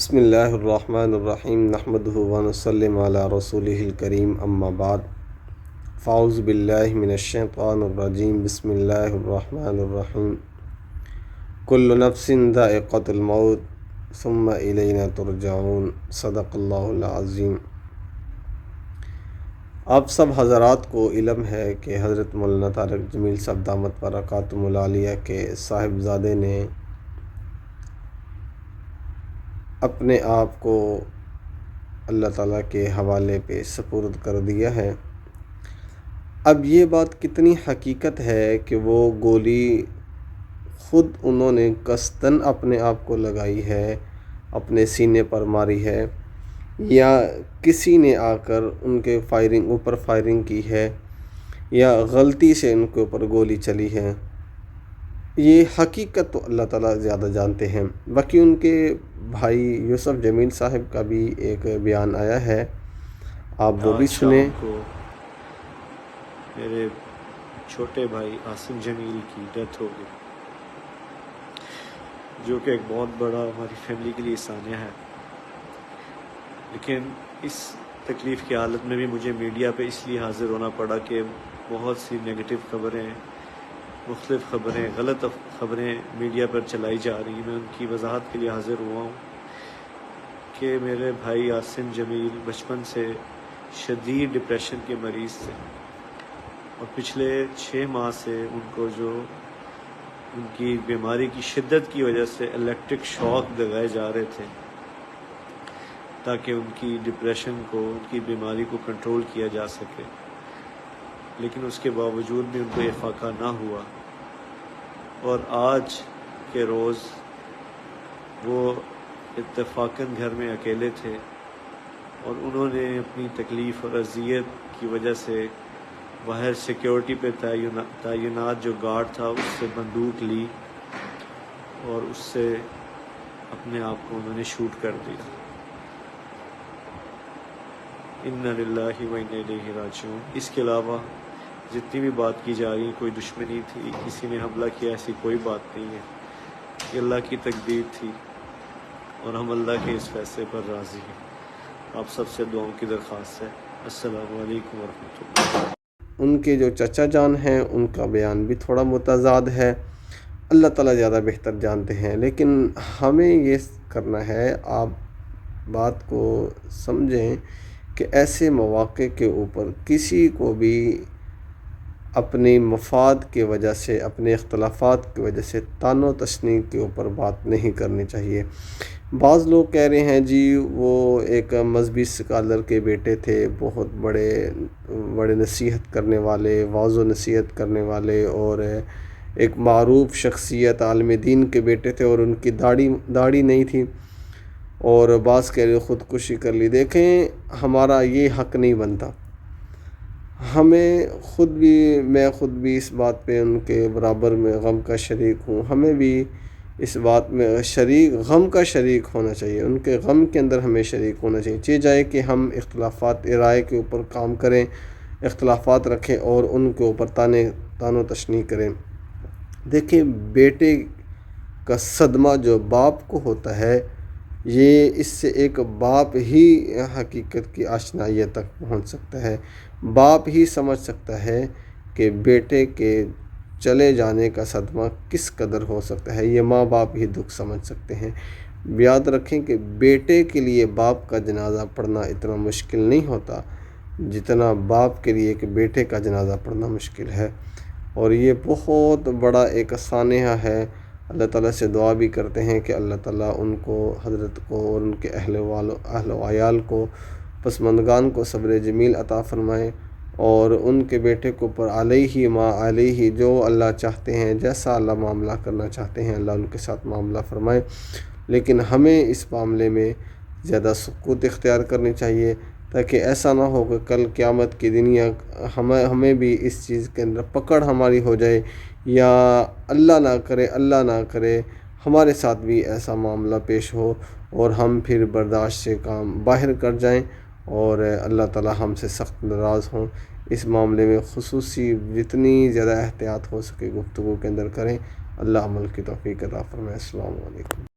بسم اللہ الرحمن الرحیم نحمدہ ونصلی علی رسولہ الکریم اما بعد فاعوذ باللہ من الشیطان الرجیم بسم اللہ الرحمن الرحیم کل نفس ذائقۃ الموت ثم الینا ترجعون صدق اللہ العظیم۔ آپ سب حضرات کو علم ہے کہ حضرت مولانا طارق جمیل صاحب دامت برکاتہم العالیہ کے صاحبزادے نے اپنے آپ کو اللہ تعالیٰ کے حوالے پہ سپرد کر دیا ہے۔ اب یہ بات کتنی حقیقت ہے کہ وہ گولی خود انہوں نے قصداً اپنے آپ کو لگائی ہے، اپنے سینے پر ماری ہے، یا کسی نے آ کر ان کے اوپر فائرنگ کی ہے، یا غلطی سے ان کے اوپر گولی چلی ہے، یہ حقیقت تو اللہ تعالیٰ زیادہ جانتے ہیں۔ باقی ان کے بھائی یوسف جمیل صاحب کا بھی ایک بیان آیا ہے، آپ وہ بھی سنیں۔ کو میرے چھوٹے بھائی عاصم جمیل کی ڈیتھ ہو گئی، جو کہ ایک بہت بڑا ہماری فیملی کے لیے سانیہ ہے، لیکن اس تکلیف کی حالت میں بھی مجھے میڈیا پہ اس لیے حاضر ہونا پڑا کہ بہت سی نگیٹو خبریں، مختلف خبریں، غلط خبریں میڈیا پر چلائی جا رہی ہیں۔ میں ان کی وضاحت کے لیے حاضر ہوا ہوں کہ میرے بھائی عاصم جمیل بچپن سے شدید ڈپریشن کے مریض تھے، اور پچھلے 6 ماہ سے ان کو ان کی بیماری کی شدت کی وجہ سے الیکٹرک شاک لگائے جا رہے تھے تاکہ ان کی ڈپریشن کو، ان کی بیماری کو کنٹرول کیا جا سکے، لیکن اس کے باوجود بھی ان کو یہ فاقہ نہ ہوا۔ اور آج کے روز وہ اتفاقاً گھر میں اکیلے تھے، اور انہوں نے اپنی تکلیف اور اذیت کی وجہ سے باہر سیکیورٹی پہ تعینات جو گارڈ تھا اس سے بندوق لی، اور اس سے اپنے آپ کو انہوں نے شوٹ کر دیا۔ انا للہ و انا الیہ راجعون۔ اس کے علاوہ جتنی بھی بات کی جا رہی ہے، کوئی دشمنی تھی، کسی نے حملہ کیا، ایسی کوئی بات نہیں ہے، یہ اللہ کی تقدیر تھی، اور ہم اللہ کے اس فیصلے پر راضی ہیں۔ آپ سب سے دعاؤں کی درخواست ہے۔ السلام علیکم ورحمۃ اللہ۔ ان کے جو چچا جان ہیں ان کا بیان بھی تھوڑا متضاد ہے، اللہ تعالیٰ زیادہ بہتر جانتے ہیں، لیکن ہمیں یہ کرنا ہے، آپ بات کو سمجھیں کہ ایسے مواقع کے اوپر کسی کو بھی اپنی مفاد کی وجہ سے، اپنے اختلافات کی وجہ سے طعن و تشنیع کے اوپر بات نہیں کرنی چاہیے۔ بعض لوگ کہہ رہے ہیں جی وہ ایک مذہبی اسکالر کے بیٹے تھے، بہت بڑے نصیحت کرنے والے، واعظ و نصیحت کرنے والے، اور ایک معروف شخصیت عالم دین کے بیٹے تھے، اور ان کی داڑھی نہیں تھی، اور بعض کہہ رہے خودکشی کر لی۔ دیکھیں، ہمارا یہ حق نہیں بنتا، میں خود بھی اس بات پہ ان کے برابر میں غم کا شریک ہوں، ہمیں بھی اس بات میں غم کا شریک ہونا چاہیے، ان کے غم کے اندر ہمیں شریک ہونا چاہیے جائے کہ ہم اختلافات رائے کے اوپر کام کریں، اختلافات رکھیں، اور ان کے اوپر طعن و تشنیع کریں۔ دیکھیں، بیٹے کا صدمہ جو باپ کو ہوتا ہے، اس سے ایک باپ ہی حقیقت کی آشنائی تک پہنچ سکتا ہے، باپ ہی سمجھ سکتا ہے کہ بیٹے کے چلے جانے کا صدمہ کس قدر ہو سکتا ہے، یہ ماں باپ ہی دکھ سمجھ سکتے ہیں۔ یاد رکھیں کہ بیٹے کے لیے باپ کا جنازہ پڑھنا اتنا مشکل نہیں ہوتا جتنا باپ کے لیے کہ بیٹے کا جنازہ پڑھنا مشکل ہے، اور یہ بہت بڑا ایک سانحہ ہے۔ اللہ تعالیٰ سے دعا بھی کرتے ہیں کہ اللہ تعالیٰ ان کو، حضرت کو، اور ان کے اہل و عیال کو، پسماندگان کو صبر جمیل عطا فرمائے، اور ان کے بیٹے کو پر علیہ ما علیہ جو اللہ چاہتے ہیں، جیسا اللہ معاملہ کرنا چاہتے ہیں، اللہ ان کے ساتھ معاملہ فرمائے۔ لیکن ہمیں اس معاملے میں زیادہ سکوت اختیار کرنی چاہیے، تاکہ ایسا نہ ہو کہ کل قیامت کی دن یا ہمیں بھی اس چیز کے اندر پکڑ ہماری ہو جائے، یا اللہ نہ کرے ہمارے ساتھ بھی ایسا معاملہ پیش ہو، اور ہم پھر برداشت سے کام باہر کر جائیں، اور اللہ تعالیٰ ہم سے سخت ناراض ہوں۔ اس معاملے میں خصوصی جتنی زیادہ احتیاط ہو سکے گفتگو کے اندر کریں۔ اللہ عمل کی توفیق عطا فرمائے۔ السلام علیکم۔